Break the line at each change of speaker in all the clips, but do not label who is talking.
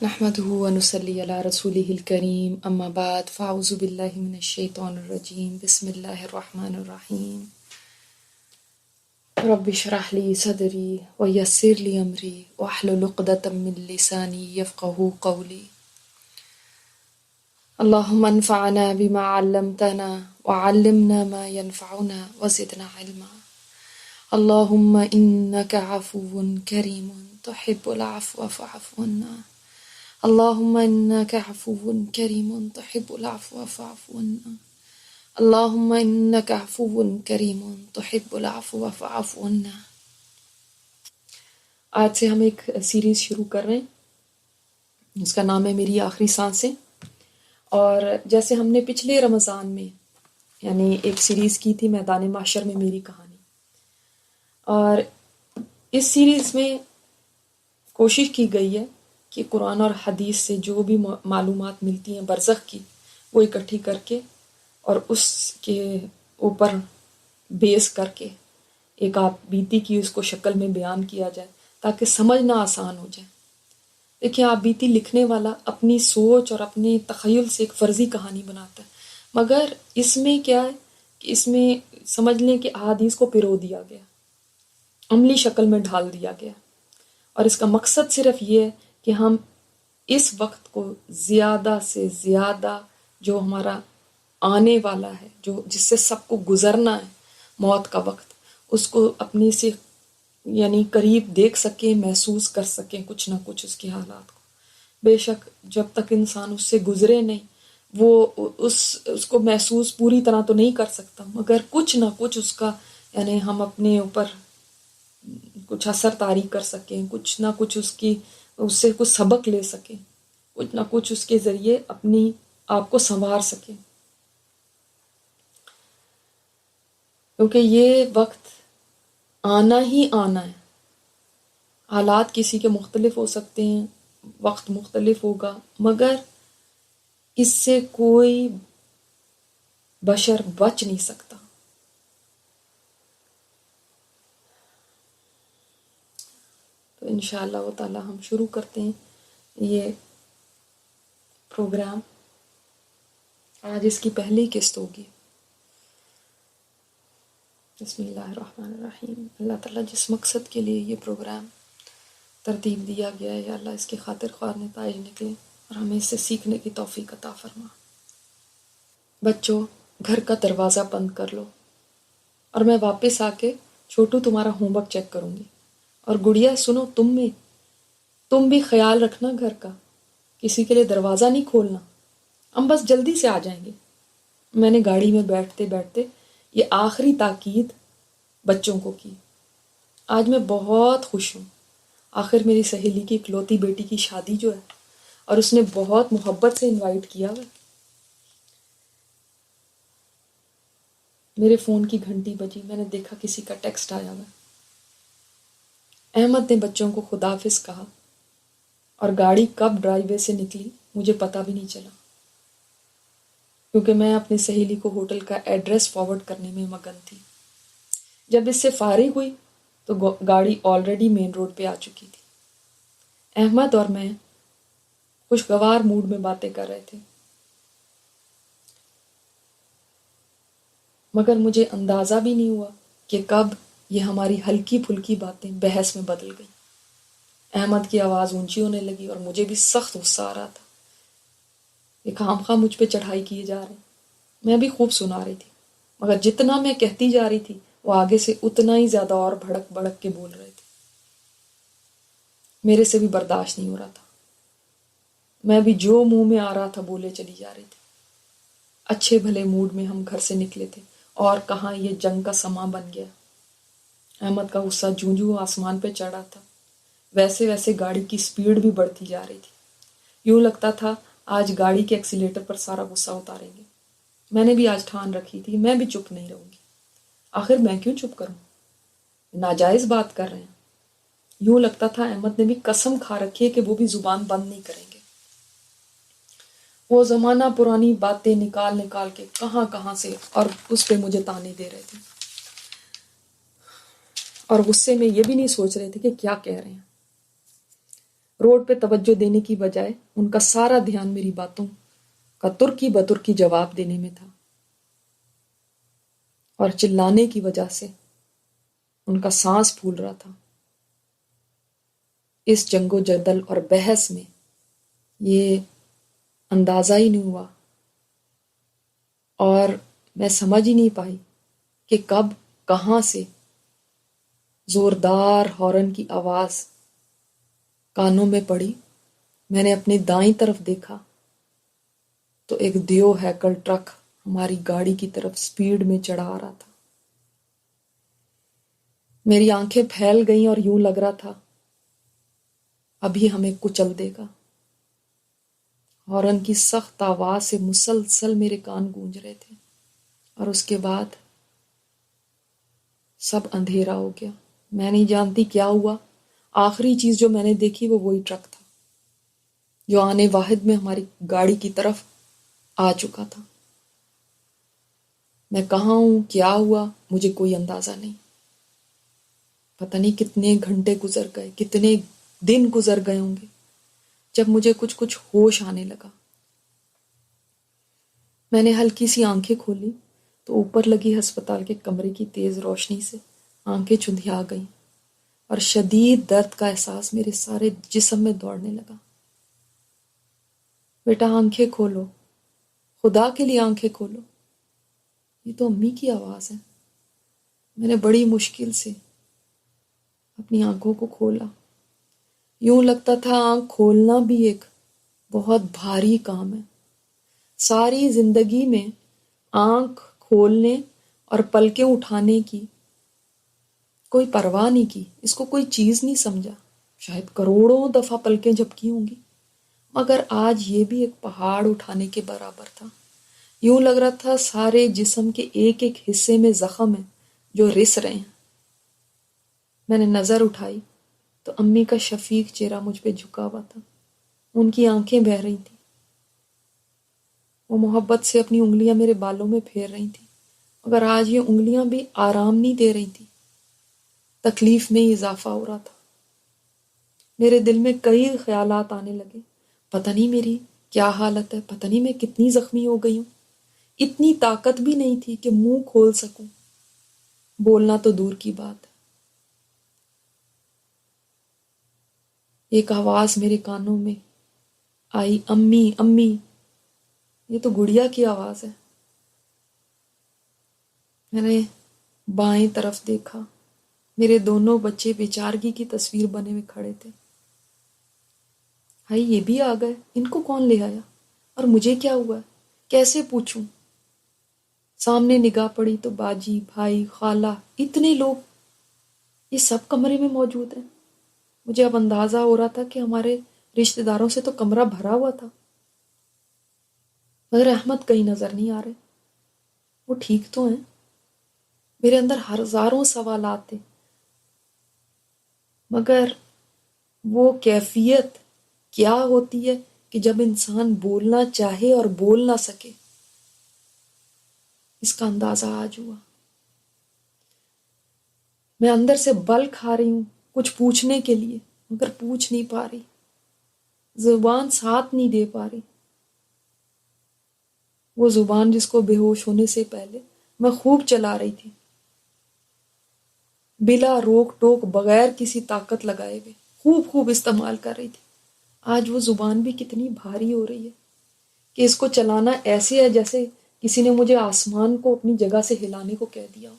نحمده ونصلي على رسوله الكريم أما بعد فأعوذ بالله من الشيطان الرجيم بسم الله الرحمن الرحيم رب اشرح لي صدري ويسر لي أمري واحلل عقدة من لساني يفقهوا قولي اللهم انفعنا بما علمتنا وعلمنا ما ينفعنا وزدنا علما اللهم إنك عفو كريم تحب العفو فاعف عنا اللهم إنك عفو كريم تحب العفو فاعف عنا اللهم إنك عفو كريم تحب العفو فاعف عنا. آج سے ہم ایک سیریز شروع کر رہے ہیں، اس کا نام ہے میری آخری سانسیں. اور جیسے ہم نے پچھلے رمضان میں یعنی ایک سیریز کی تھی میدان محشر میں میری کہانی، اور اس سیریز میں کوشش کی گئی ہے کہ قرآن اور حدیث سے جو بھی معلومات ملتی ہیں برزخ کی وہ اکٹھی کر کے اور اس کے اوپر بیس کر کے ایک آپ بیتی کی اس کو شکل میں بیان کیا جائے تاکہ سمجھنا آسان ہو جائے. دیکھیں، آپ بیتی لکھنے والا اپنی سوچ اور اپنے تخیل سے ایک فرضی کہانی بناتا ہے، مگر اس میں کیا ہے کہ اس میں سمجھ لیں کہ احادیث کو پرو دیا گیا، عملی شکل میں ڈھال دیا گیا، اور اس کا مقصد صرف یہ ہے کہ ہم اس وقت کو زیادہ سے زیادہ جو ہمارا آنے والا ہے، جو جس سے سب کو گزرنا ہے، موت کا وقت، اس کو اپنے سے یعنی قریب دیکھ سکیں، محسوس کر سکیں کچھ نہ کچھ اس کے حالات کو. بے شک جب تک انسان اس سے گزرے نہیں وہ اس کو محسوس پوری طرح تو نہیں کر سکتا، مگر کچھ نہ کچھ اس کا یعنی ہم اپنے اوپر کچھ اثر طاری کر سکیں، کچھ نہ کچھ اس سے کچھ سبق لے سکیں، کچھ نہ کچھ اس کے ذریعے اپنی آپ کو سنوار سکیں. کیونکہ یہ وقت آنا ہی آنا ہے. حالات کسی کے مختلف ہو سکتے ہیں، وقت مختلف ہوگا، مگر اس سے کوئی بشر بچ نہیں سکتا. تو انشاءاللہ تعالی ہم شروع کرتے ہیں یہ پروگرام. آج اس کی پہلی قسط ہوگی. بسم اللہ الرحمن الرحیم. اللہ تعالیٰ جس مقصد کے لیے یہ پروگرام ترتیب دیا گیا ہے، یا اللہ اس کی خاطر خواہ نتائج نکلے اور ہمیں اس سے سیکھنے کی توفیق عطا فرما. بچوں، گھر کا دروازہ بند کر لو، اور میں واپس آ کے چھوٹو تمہارا ہوم ورک چیک کروں گی. اور گڑیا سنو، تم بھی خیال رکھنا گھر کا، کسی کے لیے دروازہ نہیں کھولنا. ہم بس جلدی سے آ جائیں گے. میں نے گاڑی میں بیٹھتے بیٹھتے یہ آخری تاکید بچوں کو کی. آج میں بہت خوش ہوں. آخر میری سہیلی کی اکلوتی بیٹی کی شادی جو ہے، اور اس نے بہت محبت سے انوائٹ کیا ہوا. میرے فون کی گھنٹی بجی، میں نے دیکھا کسی کا ٹیکسٹ آیا ہوا. احمد نے بچوں کو خداحافظ کہا، اور گاڑی کب ڈرائیو وے سے نکلی مجھے پتہ بھی نہیں چلا، کیونکہ میں اپنی سہیلی کو ہوٹل کا ایڈریس فارورڈ کرنے میں مگن تھی. جب اس سے فارغ ہوئی تو گاڑی آلریڈی مین روڈ پہ آ چکی تھی. احمد اور میں خوشگوار موڈ میں باتیں کر رہے تھے، مگر مجھے اندازہ بھی نہیں ہوا کہ کب یہ ہماری ہلکی پھلکی باتیں بحث میں بدل گئی. احمد کی آواز اونچی ہونے لگی اور مجھے بھی سخت غصہ آ رہا تھا. یہ خام خواہ مجھ پہ چڑھائی کیے جا رہے. میں بھی خوب سنا رہی تھی، مگر جتنا میں کہتی جا رہی تھی وہ آگے سے اتنا ہی زیادہ اور بھڑک بھڑک کے بول رہے تھے. میرے سے بھی برداشت نہیں ہو رہا تھا. میں بھی جو منہ میں آ رہا تھا بولے چلی جا رہی تھی. اچھے بھلے موڈ میں ہم گھر سے نکلے تھے، اور کہاں یہ جنگ کا سماں بن گیا. احمد کا غصہ جوں جوں آسمان پہ چڑھا تھا، ویسے ویسے گاڑی کی سپیڈ بھی بڑھتی جا رہی تھی. یوں لگتا تھا آج گاڑی کے ایکسیلیٹر پر سارا غصہ اتاریں گے. میں نے بھی آج ٹھان رکھی تھی میں بھی چپ نہیں رہوں گی. آخر میں کیوں چپ کروں؟ ناجائز بات کر رہے ہیں. یوں لگتا تھا احمد نے بھی قسم کھا رکھی ہے کہ وہ بھی زبان بند نہیں کریں گے. وہ زمانہ پرانی باتیں نکال نکال کے کہاں سے اور اس پہ مجھے تانے دے رہے تھے، اور غصے میں یہ بھی نہیں سوچ رہے تھے کہ کیا کہہ رہے ہیں. روڈ پہ توجہ دینے کی بجائے ان کا سارا دھیان میری باتوں کا ترکی بترکی جواب دینے میں تھا، اور چلانے کی وجہ سے ان کا سانس پھول رہا تھا۔ اس جنگ و جدل اور بحث میں یہ اندازہ ہی نہیں ہوا، اور میں سمجھ ہی نہیں پائی کہ کب کہاں سے زوردار ہارن کی آواز کانوں میں پڑی۔ میں نے اپنی دائیں طرف دیکھا تو ایک دیو ہیکل ٹرک ہماری گاڑی کی طرف سپیڈ میں چڑھا آ رہا تھا۔ میری آنکھیں پھیل گئیں اور یوں لگ رہا تھا ابھی ہمیں کچل دے گا۔ ہارن کی سخت آواز سے مسلسل میرے کان گونج رہے تھے، اور اس کے بعد سب اندھیرا ہو گیا۔ میں نہیں جانتی کیا ہوا، آخری چیز جو میں نے دیکھی وہ وہی ٹرک تھا جو آنے واحد میں ہماری گاڑی کی طرف آ چکا تھا۔ میں کہاں ہوں، کیا ہوا، مجھے کوئی اندازہ نہیں۔ پتہ نہیں کتنے گھنٹے گزر گئے، کتنے دن گزر گئے ہوں گے جب مجھے کچھ ہوش آنے لگا۔ میں نے ہلکی سی آنکھیں کھولی تو اوپر لگی ہسپتال کے کمرے کی تیز روشنی سے آنکھیں چندھیا گئیں، اور شدید درد کا احساس میرے سارے جسم میں دوڑنے لگا۔ بیٹا آنکھیں کھولو، خدا کے لیے آنکھیں کھولو، یہ تو امی کی آواز ہے۔ میں نے بڑی مشکل سے اپنی آنکھوں کو کھولا۔ یوں لگتا تھا آنکھ کھولنا بھی ایک بہت بھاری کام ہے۔ ساری زندگی میں آنکھ کھولنے اور پلکیں اٹھانے کی کوئی پرواہ نہیں کی، اس کو کوئی چیز نہیں سمجھا، شاید کروڑوں دفعہ پلکیں جھپکی ہوں گی، مگر آج یہ بھی ایک پہاڑ اٹھانے کے برابر تھا۔ یوں لگ رہا تھا سارے جسم کے ایک ایک حصے میں زخم ہیں جو رس رہے ہیں۔ میں نے نظر اٹھائی تو امی کا شفیق چہرہ مجھ پہ جھکا ہوا تھا، ان کی آنکھیں بہہ رہی تھیں، وہ محبت سے اپنی انگلیاں میرے بالوں میں پھیر رہی تھیں، مگر آج یہ انگلیاں بھی آرام نہیں دے رہی تھیں، تکلیف میں اضافہ ہو رہا تھا۔ میرے دل میں کئی خیالات آنے لگے، پتہ نہیں میری کیا حالت ہے، پتہ نہیں میں کتنی زخمی ہو گئی ہوں۔ اتنی طاقت بھی نہیں تھی کہ منہ کھول سکوں، بولنا تو دور کی بات ہے۔ ایک آواز میرے کانوں میں آئی، امی امی، یہ تو گڑیا کی آواز ہے۔ میں نے بائیں طرف دیکھا، میرے دونوں بچے بیچارگی کی تصویر بنے ہوئے کھڑے تھے۔ ہائی یہ بھی آ گئے، ان کو کون لے آیا، اور مجھے کیا ہوا ہے، کیسے پوچھوں؟ سامنے نگاہ پڑی تو باجی، بھائی، خالہ، اتنے لوگ یہ سب کمرے میں موجود ہیں۔ مجھے اب اندازہ ہو رہا تھا کہ ہمارے رشتہ داروں سے تو کمرہ بھرا ہوا تھا، مگر احمد کہیں نظر نہیں آ رہے۔ وہ ٹھیک تو ہیں؟ میرے اندر ہزاروں سوالات تھے، مگر وہ کیفیت کیا ہوتی ہے کہ جب انسان بولنا چاہے اور بول نہ سکے، اس کا اندازہ آج ہوا۔ میں اندر سے بل کھا رہی ہوں کچھ پوچھنے کے لیے، مگر پوچھ نہیں پا رہی، زبان ساتھ نہیں دے پا رہی۔ وہ زبان جس کو بے ہوش ہونے سے پہلے میں خوب چلا رہی تھی، بلا روک ٹوک، بغیر کسی طاقت لگائے ہوئے خوب استعمال کر رہی تھی۔ آج وہ زبان بھی کتنی بھاری ہو رہی ہے کہ اس کو چلانا ایسے ہے جیسے کسی نے مجھے آسمان کو اپنی جگہ سے ہلانے کو کہہ دیا ہو۔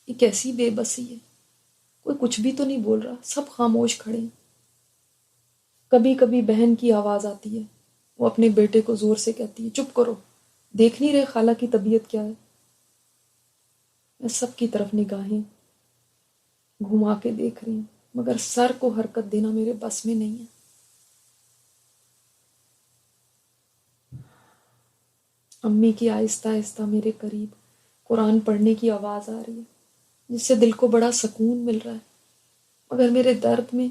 یہ کیسی بے بسی ہے، کوئی کچھ بھی تو نہیں بول رہا، سب خاموش کھڑے ہیں۔ کبھی کبھی بہن کی آواز آتی ہے، وہ اپنے بیٹے کو زور سے کہتی ہے، چپ کرو، دیکھ نہیں رہے خالہ کی طبیعت کیا ہے؟ میں سب کی طرف نگاہیں گھما کے دیکھ رہی ہوں، مگر سر کو حرکت دینا میرے بس میں نہیں ہے۔ امی کی آہستہ آہستہ میرے قریب قرآن پڑھنے کی آواز آ رہی ہے، جس سے دل کو بڑا سکون مل رہا ہے، مگر میرے درد میں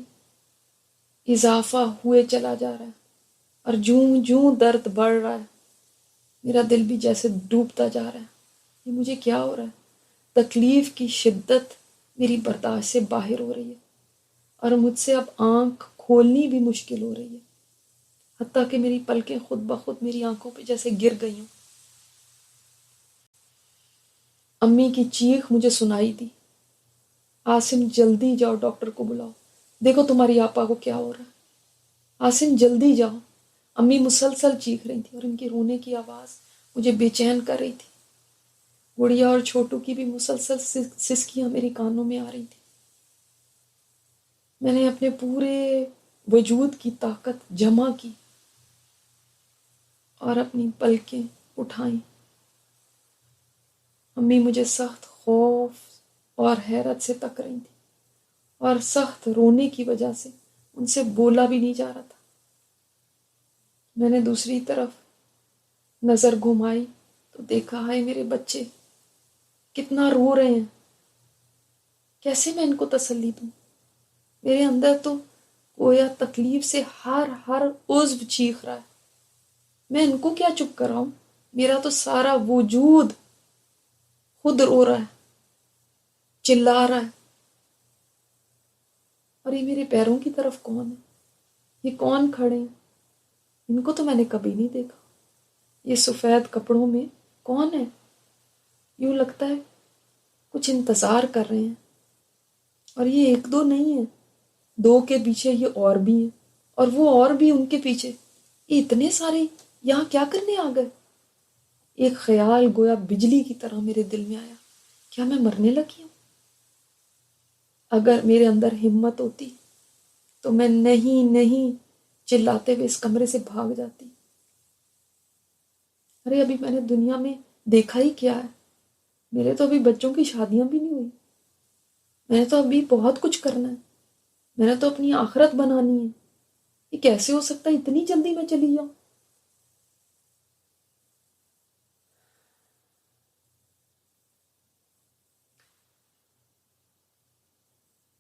اضافہ ہوئے چلا جا رہا ہے، اور جوں جوں درد بڑھ رہا ہے میرا دل بھی جیسے ڈوبتا جا رہا ہے۔ یہ مجھے کیا ہو رہا ہے؟ تکلیف کی شدت میری برداشت سے باہر ہو رہی ہے، اور مجھ سے اب آنکھ کھولنی بھی مشکل ہو رہی ہے، حتیٰ کہ میری پلکیں خود بخود میری آنکھوں پہ جیسے گر گئی ہوں۔ امی کی چیخ مجھے سنائی دی، عاصم جلدی جاؤ، ڈاکٹر کو بلاؤ، دیکھو تمہاری آپا کو کیا ہو رہا ہے، عاصم جلدی جاؤ۔ امی مسلسل چیخ رہی تھی اور ان کی رونے کی آواز مجھے بے چین کر رہی تھی۔ گڑیا اور چھوٹو کی بھی مسلسل سسکیاں میری کانوں میں آ رہی تھی۔ میں نے اپنے پورے وجود کی طاقت جمع کی اور اپنی پلکیں اٹھائیں۔ امی مجھے سخت خوف اور حیرت سے تک رہی تھی اور سخت رونے کی وجہ سے ان سے بولا بھی نہیں جا رہا تھا۔ میں نے دوسری طرف نظر گھمائی تو دیکھا ہے میرے بچے کتنا رو رہے ہیں، کیسے میں ان کو تسلی دوں؟ میرے اندر تو گویا تکلیف سے ہر عضو چیخ رہا ہے، میں ان کو کیا چپ کراؤں؟ میرا تو سارا وجود خود رو رہا ہے، چلا رہا ہے۔ اور یہ میرے پیروں کی طرف کون ہے؟ یہ کون کھڑے ہیں؟ ان کو تو میں نے کبھی نہیں دیکھا۔ یہ سفید کپڑوں میں کون ہے؟ یوں لگتا ہے کچھ انتظار کر رہے ہیں، اور یہ ایک دو نہیں ہیں، دو کے پیچھے یہ اور بھی ہیں، اور وہ اور بھی ان کے پیچھے۔ یہ اتنے سارے یہاں کیا کرنے آ گئے؟ ایک خیال گویا بجلی کی طرح میرے دل میں آیا، کیا میں مرنے لگی ہوں؟ اگر میرے اندر ہمت ہوتی تو میں نہیں چلاتے ہوئے اس کمرے سے بھاگ جاتی۔ ارے ابھی میں نے دنیا میں دیکھا ہی کیا ہے؟ میرے تو ابھی بچوں کی شادیاں بھی نہیں ہوئی، میں نے تو ابھی بہت کچھ کرنا ہے، میں نے تو اپنی آخرت بنانی ہے۔ یہ کیسے ہو سکتا ہے اتنی جلدی میں چلی جاؤں؟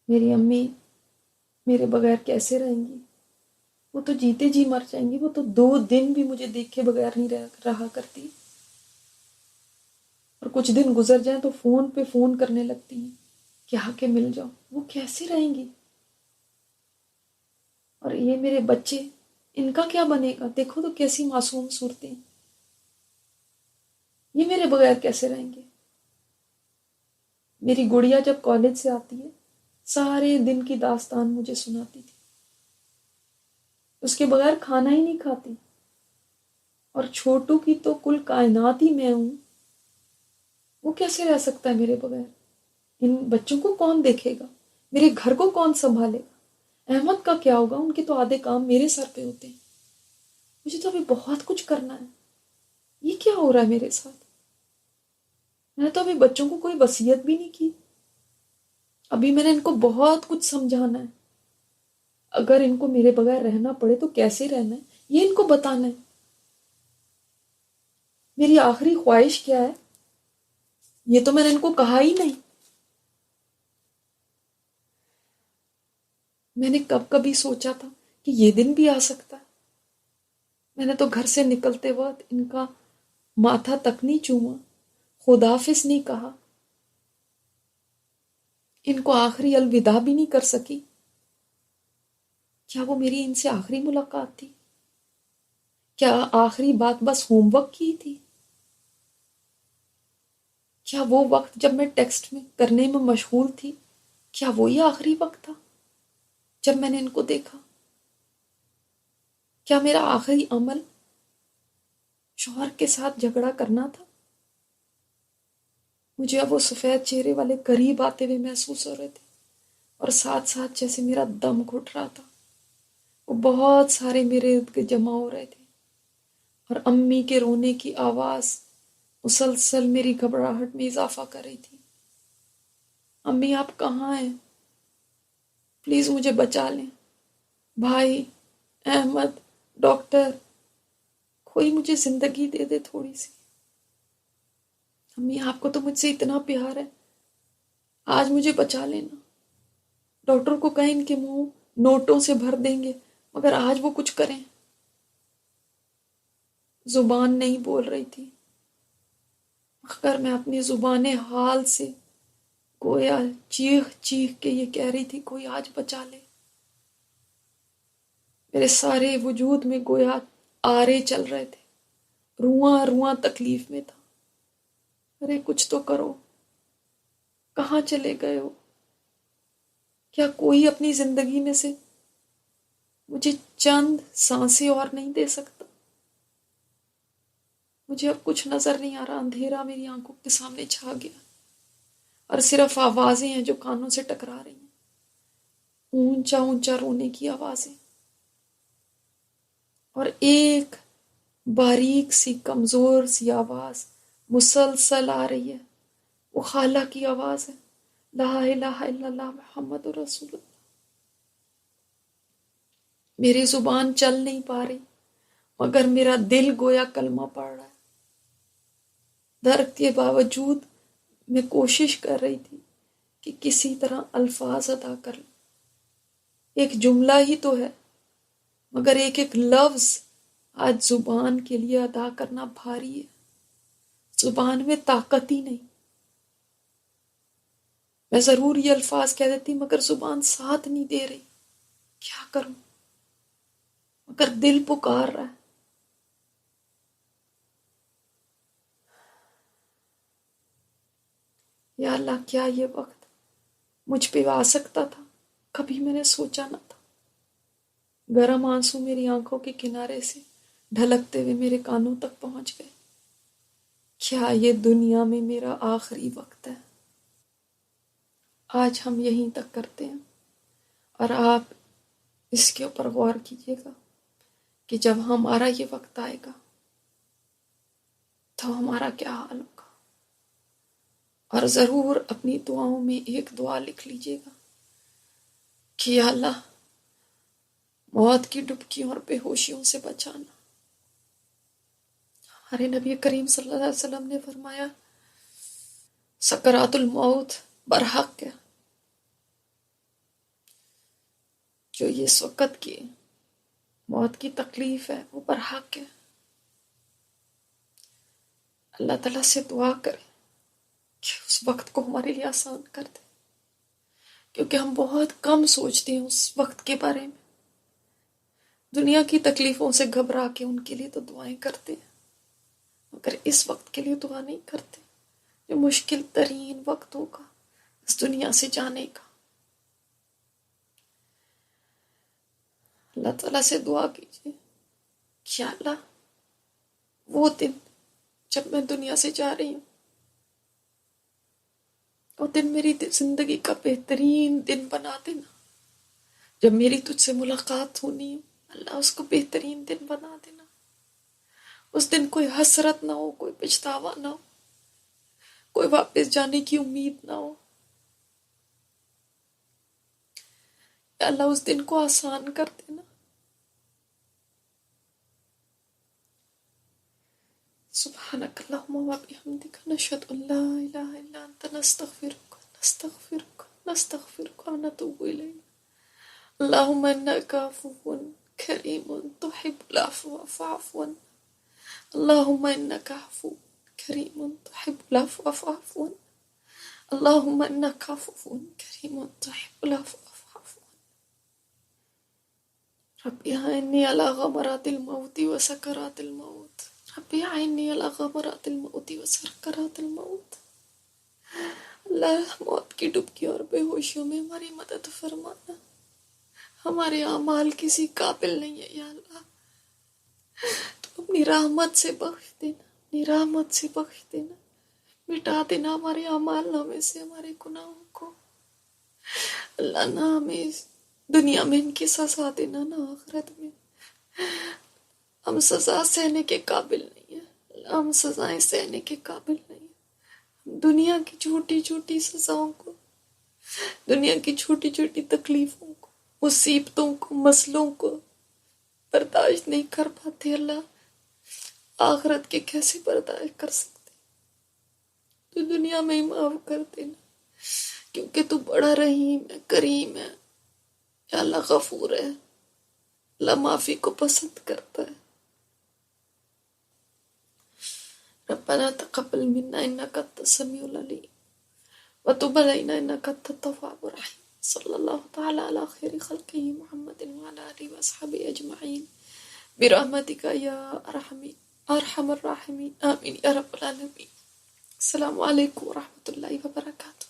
میری امی میرے بغیر کیسے رہیں گی؟ وہ تو جیتے جی مر جائیں گی، وہ تو 2 دن بھی مجھے دیکھے بغیر نہیں رہا کرتی، اور کچھ دن گزر جائیں تو فون پہ فون کرنے لگتی ہیں کہ آ کے مل جاؤ۔ وہ کیسے رہیں گی؟ اور یہ میرے بچے، ان کا کیا بنے گا؟ دیکھو تو کیسی معصوم صورتیں، یہ میرے بغیر کیسے رہیں گے؟ میری گڑیا جب کالج سے آتی ہے سارے دن کی داستان مجھے سناتی تھی، اس کے بغیر کھانا ہی نہیں کھاتی۔ اور چھوٹو کی تو کل کائنات ہی میں ہوں، وہ کیسے رہ سکتا ہے میرے بغیر؟ ان بچوں کو کون دیکھے گا؟ میرے گھر کو کون سنبھالے گا؟ احمد کا کیا ہوگا؟ ان کے تو آدھے کام میرے سر پہ ہوتے ہیں، مجھے تو ابھی بہت کچھ کرنا ہے۔ یہ کیا ہو رہا ہے میرے ساتھ؟ میں نے تو ابھی بچوں کو کوئی وصیت بھی نہیں کی، ابھی میں نے ان کو بہت کچھ سمجھانا ہے۔ اگر ان کو میرے بغیر رہنا پڑے تو کیسے رہنا ہے یہ ان کو بتانا ہے۔ میری آخری خواہش کیا ہے یہ تو میں نے ان کو کہا ہی نہیں۔ میں نے کب کبھی سوچا تھا کہ یہ دن بھی آ سکتا ہے؟ میں نے تو گھر سے نکلتے وقت ان کا ماتھا تک نہیں چوما، خداحافظ نہیں کہا، ان کو آخری الوداع بھی نہیں کر سکی۔ کیا وہ میری ان سے آخری ملاقات تھی؟ کیا آخری بات بس ہوم ورک کی تھی؟ کیا وہ وقت جب میں ٹیکسٹ میں کرنے میں مشغول تھی، کیا وہی آخری وقت تھا جب میں نے ان کو دیکھا؟ کیا میرا آخری عمل شوہر کے ساتھ جھگڑا کرنا تھا؟ مجھے اب وہ سفید چہرے والے قریب آتے ہوئے محسوس ہو رہے تھے، اور ساتھ ساتھ جیسے میرا دم گھٹ رہا تھا۔ وہ بہت سارے میرے ارد گرد جمع ہو رہے تھے، اور امی کے رونے کی آواز مسلسل میری گھبراہٹ میں اضافہ کر رہی تھی۔ امی آپ کہاں ہیں؟ پلیز مجھے بچا لیں، بھائی، احمد، ڈاکٹر، کوئی مجھے زندگی دے دے تھوڑی سی۔ امی آپ کو تو مجھ سے اتنا پیار ہے، آج مجھے بچا لینا۔ ڈاکٹر کو کہیں ان کے منہ نوٹوں سے بھر دیں گے، مگر آج وہ کچھ کریں۔ زبان نہیں بول رہی تھی، مگر میں اپنی زبان حال سے گویا چیخ چیخ کے یہ کہہ رہی تھی کوئی آج بچا لے۔ میرے سارے وجود میں گویا آرے چل رہے تھے، رواں رواں تکلیف میں تھا۔ ارے کچھ تو کرو، کہاں چلے گئے ہو؟ کیا کوئی اپنی زندگی میں سے مجھے چند سانسیں اور نہیں دے سکتا؟ مجھے اب کچھ نظر نہیں آ رہا، اندھیرا میری آنکھوں کے سامنے چھا گیا، اور صرف آوازیں ہیں جو کانوں سے ٹکرا رہی ہیں، اونچا اونچا رونے کی آوازیں، اور ایک باریک سی کمزور سی آواز مسلسل آ رہی ہے، وہ خالہ کی آواز ہے، لا الہ الا اللہ محمد رسول اللہ۔ میری زبان چل نہیں پا رہی، مگر میرا دل گویا کلمہ پڑھ رہا ہے۔ درد کے باوجود میں کوشش کر رہی تھی کہ کسی طرح الفاظ ادا کر لوں۔ ایک جملہ ہی تو ہے، مگر ایک ایک لفظ آج زبان کے لیے ادا کرنا بھاری ہے۔ زبان میں طاقت ہی نہیں۔ میں ضرور یہ الفاظ کہہ دیتی مگر زبان ساتھ نہیں دے رہی، کیا کروں؟ مگر دل پکار رہا ہے۔ یا اللہ، کیا یہ وقت مجھ پہ آ سکتا تھا؟ کبھی میں نے سوچا نہ تھا۔ گرم آنسو میری آنکھوں کے کنارے سے ڈھلکتے ہوئے میرے کانوں تک پہنچ گئے۔ کیا یہ دنیا میں میرا آخری وقت ہے؟ آج ہم یہیں تک کرتے ہیں، اور آپ اس کے اوپر غور کیجیے گا کہ جب ہمارا یہ وقت آئے گا تو ہمارا کیا حال ہوگا۔ اور ضرور اپنی دعاؤں میں ایک دعا لکھ لیجیے گا کہ یا اللہ، موت کی ڈبکیوں اور بے ہوشیوں سے بچانا۔ ہمارے نبی کریم صلی اللہ علیہ وسلم نے فرمایا، سکرات الموت برحق ہے۔ جو اس وقت کی موت کی تکلیف ہے وہ برحق ہے۔ اللہ تعالیٰ سے دعا کریں کہ اس وقت کو ہمارے لیے آسان کر دے، کیونکہ ہم بہت کم سوچتے ہیں اس وقت کے بارے میں۔ دنیا کی تکلیفوں سے گھبرا کے ان کے لیے تو دعائیں کرتے ہیں، مگر اس وقت کے لیے دعا نہیں کرتے جو مشکل ترین وقت ہوگا اس دنیا سے جانے کا۔ اللہ تعالیٰ سے دعا کیجیے کہ یا اللہ، وہ دن جب میں دنیا سے جا رہی ہوں، وہ دن میری زندگی کا بہترین دن بنا دینا۔ جب میری تجھ سے ملاقات ہونی ہے، اللہ اس کو بہترین دن بنا دینا۔ اس دن کوئی حسرت نہ ہو، کوئی پچھتاوا نہ ہو، کوئی واپس جانے کی امید نہ ہو۔ یا اللہ اس دن کو آسان کر دینا۔ سبحانک اللہم و بحمدک، نشہد ان لا الہ الا انت، نستغفرک نستغفرک نستغفرک ونتوب الیک۔ اللہم انک عفو کریم تحب العفو فاعف عنا۔ اللہم انک عفو کریم تحب العفو فاعف عنا۔ اللہم انک عفو کریم تحب العفو فاعف عنا۔ رب اعنی علی غمرات الموت وسکرات الموت، رب اعنی علی غمرات الموت وسکرات الموت۔ اللہ، موت کی ڈبکیوں اور بے ہوشیوں میں ہماری مدد فرمانا۔ ہمارے اعمال کسی قابل نہیں ہے یا اللہ، تو اپنی رحمت سے بخش دینا، اپنی رحمت سے بخش دینا، مٹا دینا ہمارے اعمال نامے سے ہمارے گناہوں کو۔ اللہ، نہ ہمیں اس دنیا میں ان کی سزا دینا، نہ آخرت میں۔ ہم سزا سہنے کے قابل نہیں ہیں اللہ، ہم سزائیں سہنے کے قابل نہیں ہیں۔ ہم دنیا کی چھوٹی چھوٹی سزاؤں کو، دنیا کی چھوٹی چھوٹی تکلیفوں کو، مصیبتوں کو، مسئلوں کو برداشت نہیں کر پاتے اللہ۔ آخرت کے کیسے برداشت کر سکتے؟ تو دنیا میں ہی معاف کر دینا، کیونکہ تو بڑا رحیم ہے، کریم ہے یا اللہ، غفور ہے اللہ، معافی کو پسند کرتا ہے۔ ربنا تقبل منا انك انت السميع العليم وتب علينا انك انت التواب الرحيم۔ صلی اللہ تعالی علی خیر خلقہ محمد وعلی آلہ واصحابہ اجمعین برحمتک یا ارحم الراحمین آمین یا رب العالمین. السلام علیکم ورحمۃ اللہ وبرکاتہ.